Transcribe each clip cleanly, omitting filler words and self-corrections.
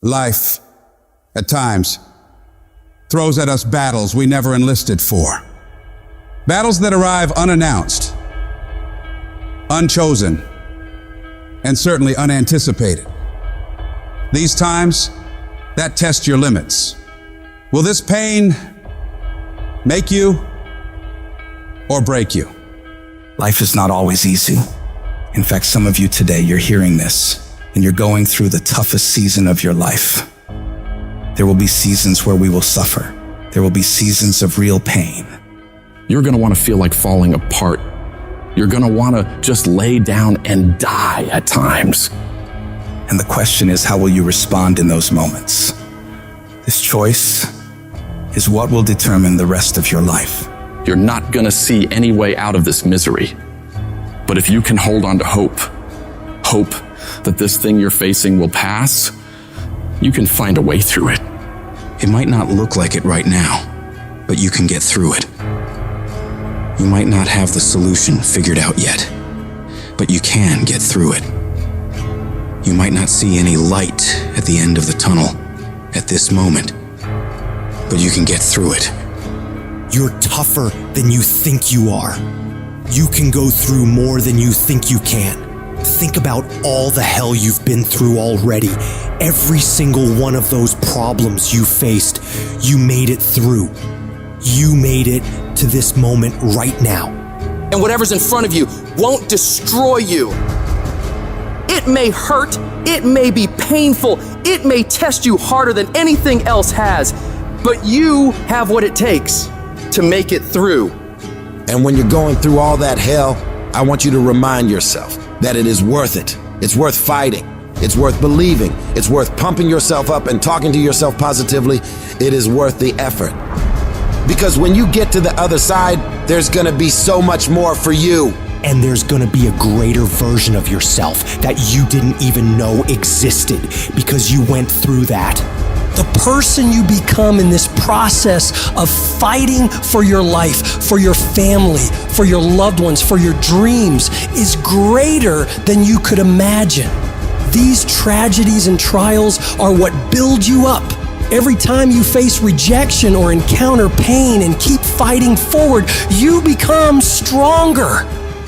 Life, at times, throws at us battles we never enlisted for. Battles that arrive unannounced, unchosen, and certainly unanticipated. These times, that test your limits. Will this pain make you or break you? Life is not always easy. In fact, some of you today, you're hearing this and you're going through the toughest season of your life. There will be seasons where we will suffer. There will be seasons of real pain. You're going to want to feel like falling apart. You're going to want to just lay down and die at times. And the question is, how will you respond in those moments? This choice is what will determine the rest of your life. You're not going to see any way out of this misery. But if you can hold on to hope that this thing you're facing will pass, you can find a way through it. It might not look like it right now, but you can get through it. You might not have the solution figured out yet, but you can get through it. You might not see any light at the end of the tunnel at this moment, but you can get through it. You're tougher than you think you are. You can go through more than you think you can. Think about all the hell you've been through already. Every single one of those problems you faced, you made it through. You made it to this moment right now. And whatever's in front of you won't destroy you. It may hurt, it may be painful, it may test you harder than anything else has, but you have what it takes to make it through. And when you're going through all that hell, I want you to remind yourself that it is worth it. It's worth fighting. It's worth believing. It's worth pumping yourself up and talking to yourself positively. It is worth the effort. Because when you get to the other side, there's gonna be so much more for you. And there's gonna be a greater version of yourself that you didn't even know existed because you went through that. The person you become in this process of fighting for your life, for your family, for your loved ones, for your dreams is greater than you could imagine. These tragedies and trials are what build you up. Every time you face rejection or encounter pain and keep fighting forward, you become stronger.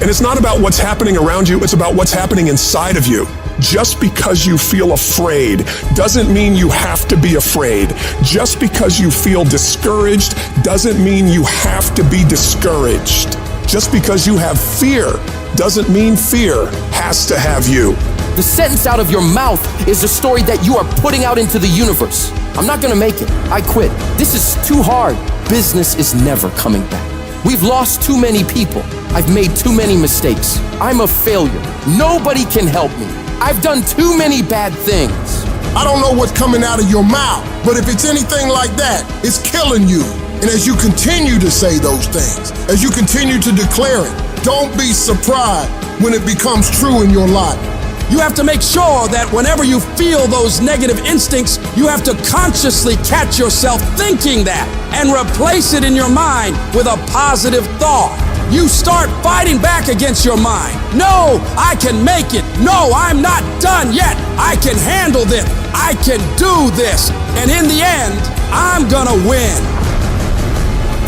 And it's not about what's happening around you, it's about what's happening inside of you. Just because you feel afraid doesn't mean you have to be afraid. Just because you feel discouraged doesn't mean you have to be discouraged. Just because you have fear doesn't mean fear has to have you. The sentence out of your mouth is a story that you are putting out into the universe. I'm not gonna make it. I quit. This is too hard. Business is never coming back. We've lost too many people. I've made too many mistakes. I'm a failure. Nobody can help me. I've done too many bad things. I don't know what's coming out of your mouth, but if it's anything like that, it's killing you. And as you continue to say those things, as you continue to declare it, don't be surprised when it becomes true in your life. You have to make sure that whenever you feel those negative instincts, you have to consciously catch yourself thinking that and replace it in your mind with a positive thought. You start fighting back against your mind. No, I can make it. No, I'm not done yet. I can handle this. I can do this. And in the end, I'm gonna win.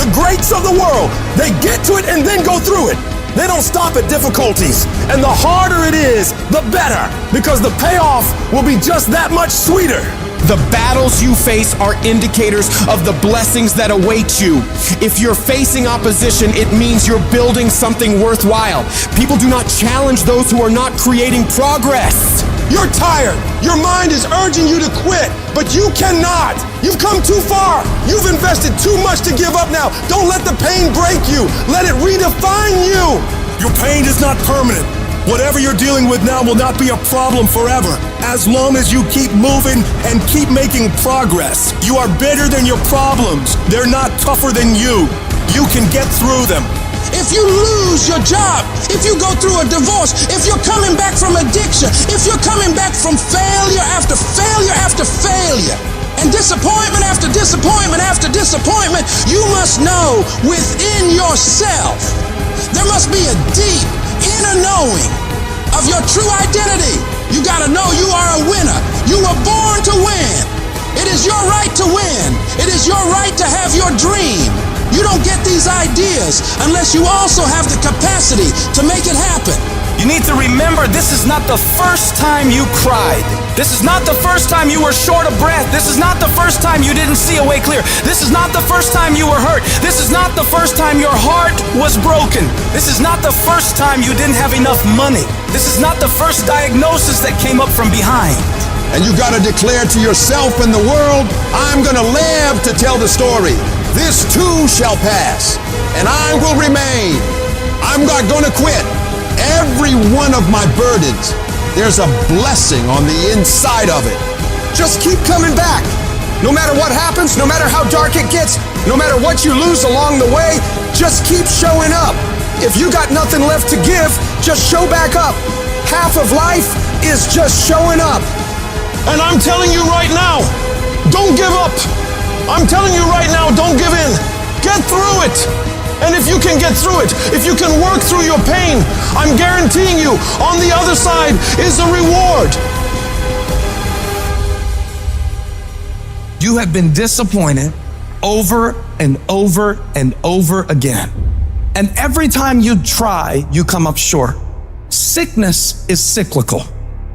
The greats of the world, they get to it and then go through it. They don't stop at difficulties. And the harder it is, the better, because the payoff will be just that much sweeter. The battles you face are indicators of the blessings that await you. If you're facing opposition, it means you're building something worthwhile. People do not challenge those who are not creating progress. You're tired. Your mind is urging you to quit, but you cannot. You've come too far. You've invested too much to give up now. Don't let the pain break you. Let it redefine you. Your pain is not permanent. Whatever you're dealing with now will not be a problem forever, as long as you keep moving and keep making progress. You are bigger than your problems. They're not tougher than you. You can get through them. If you lose your job, if you go through a divorce, if you're coming back from addiction, if you're coming back from failure after failure after failure, and disappointment after disappointment after disappointment, you must know within yourself, there must be a deep inner knowing of your true identity. You gotta know you are a winner. You were born to win. It is your right to win. It is your right to have your dream. You don't get these ideas unless you also have the capacity to make it happen. You need to remember, this is not the first time you cried. This is not the first time you were short of breath. This is not the first time you didn't see a way clear. This is not the first time you were hurt. This is not the first time your heart was broken. This is not the first time you didn't have enough money. This is not the first diagnosis that came up from behind. And you got to declare to yourself and the world, I'm going to live to tell the story. This too shall pass, and I will remain. I'm not going to quit. Every one of my burdens, there's a blessing on the inside of it. Just keep coming back. No matter what happens, no matter how dark it gets, no matter what you lose along the way, just keep showing up. If you got nothing left to give, just show back up. Half of life is just showing up. And I'm telling you right now, don't give up. I'm telling you right now, don't give in. Get through it. And if you can get through it, if you can work through your pain, I'm guaranteeing you, on the other side is a reward. You have been disappointed over and over and over again. And every time you try, you come up short. Sickness is cyclical.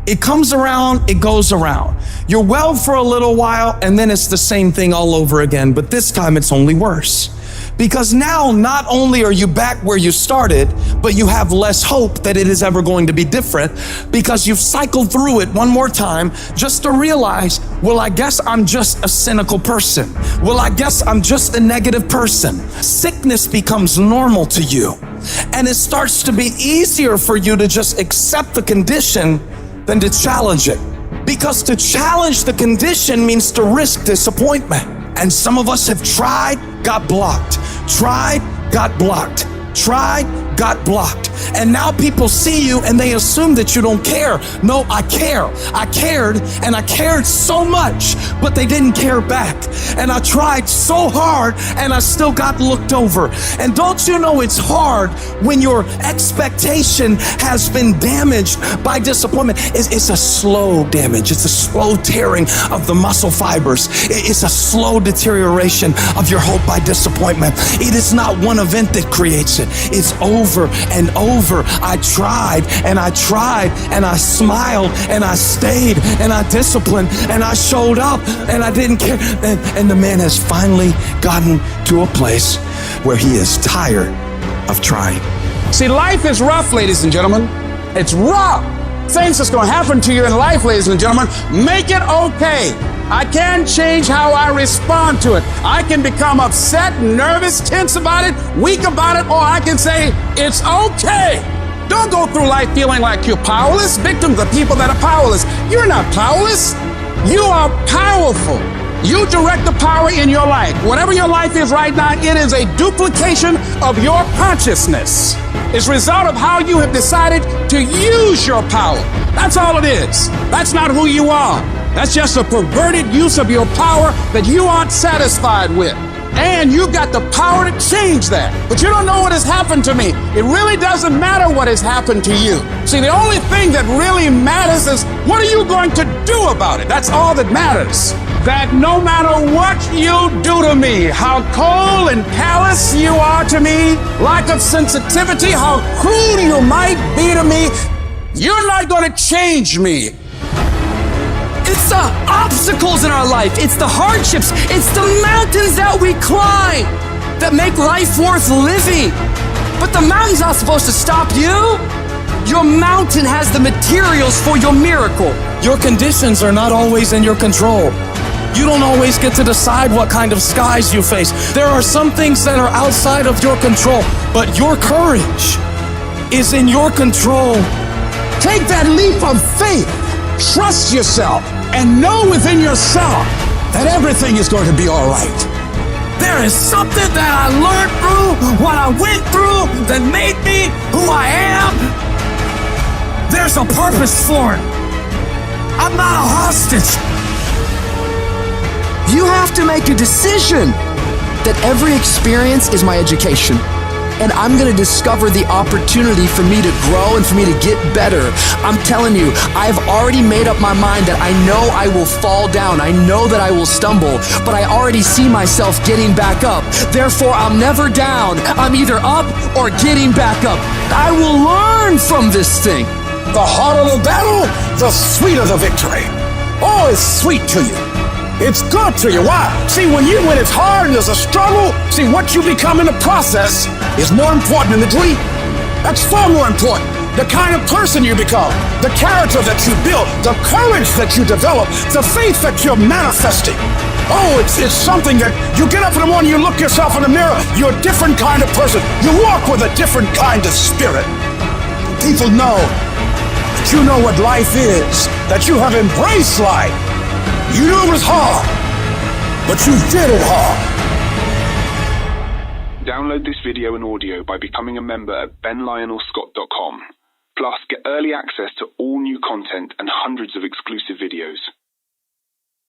It comes around, it goes around. You're well for a little while, and then it's the same thing all over again, but this time it's only worse. Because now not only are you back where you started, but you have less hope that it is ever going to be different because you've cycled through it one more time just to realize, well, I guess I'm just a cynical person. Well, I guess I'm just a negative person. Sickness becomes normal to you, and it starts to be easier for you to just accept the condition than to challenge it. Because to challenge the condition means to risk disappointment. And some of us have tried, got blocked. Tried, got blocked. Tried, got blocked. And now people see you and they assume that you don't care. No, I care. I cared, and I cared so much, but they didn't care back. And I tried so hard and I still got looked over. And don't you know it's hard when your expectation has been damaged by disappointment? It's a slow damage. It's a slow tearing of the muscle fibers. It's a slow deterioration of your hope by disappointment. It is not one event that creates it. It's over and over. I tried and I tried and I smiled and I stayed and I disciplined and I showed up and I didn't care. And the man has finally gotten to a place where he is tired of trying. See, life is rough, ladies and gentlemen. It's rough. Things that's going to happen to you in life, ladies and gentlemen, make it okay. I can change how I respond to it. I can become upset, nervous, tense about it, weak about it, or I can say, it's okay. Don't go through life feeling like you're powerless. Victims are people that are powerless. You're not powerless. You are powerful. You direct the power in your life. Whatever your life is right now, it is a duplication of your consciousness. It's a result of how you have decided to use your power. That's all it is. That's not who you are. That's just a perverted use of your power that you aren't satisfied with. And you've got the power to change that. But you don't know what has happened to me. It really doesn't matter what has happened to you. See, the only thing that really matters is what are you going to do about it? That's all that matters. That no matter what you do to me, how cold and callous you are to me, lack of sensitivity, how cruel you might be to me, you're not going to change me. It's the obstacles in our life. It's the hardships. It's the mountains that we climb that make life worth living. But the mountain's not supposed to stop you. Your mountain has the materials for your miracle. Your conditions are not always in your control. You don't always get to decide what kind of skies you face. There are some things that are outside of your control, but your courage is in your control. Take that leap of faith. Trust yourself and know within yourself that everything is going to be all right. There is something that I learned through what I went through that made me who I am. There's a purpose for it. I'm not a hostage. You have to make a decision that every experience is my education. and I'm gonna discover the opportunity for me to grow and for me to get better. I'm telling you, I've already made up my mind that I know I will fall down. I know that I will stumble, but I already see myself getting back up. Therefore, I'm never down. I'm either up or getting back up. I will learn from this thing. The harder the battle, the sweeter the victory. Oh, it's sweet to you. It's good to you. Why? See, when it's hard and there's a struggle, see, what you become in the process is more important than the dream. That's far more important. The kind of person you become, the character that you build, the courage that you develop, the faith that you're manifesting. Oh, it's something that you get up in the morning, you look yourself in the mirror, you're a different kind of person. You walk with a different kind of spirit. People know that you know what life is, that you have embraced life. You knew it was hard, but you did it hard. Download this video and audio by becoming a member at benlionelscott.com. Plus, get early access to all new content and hundreds of exclusive videos.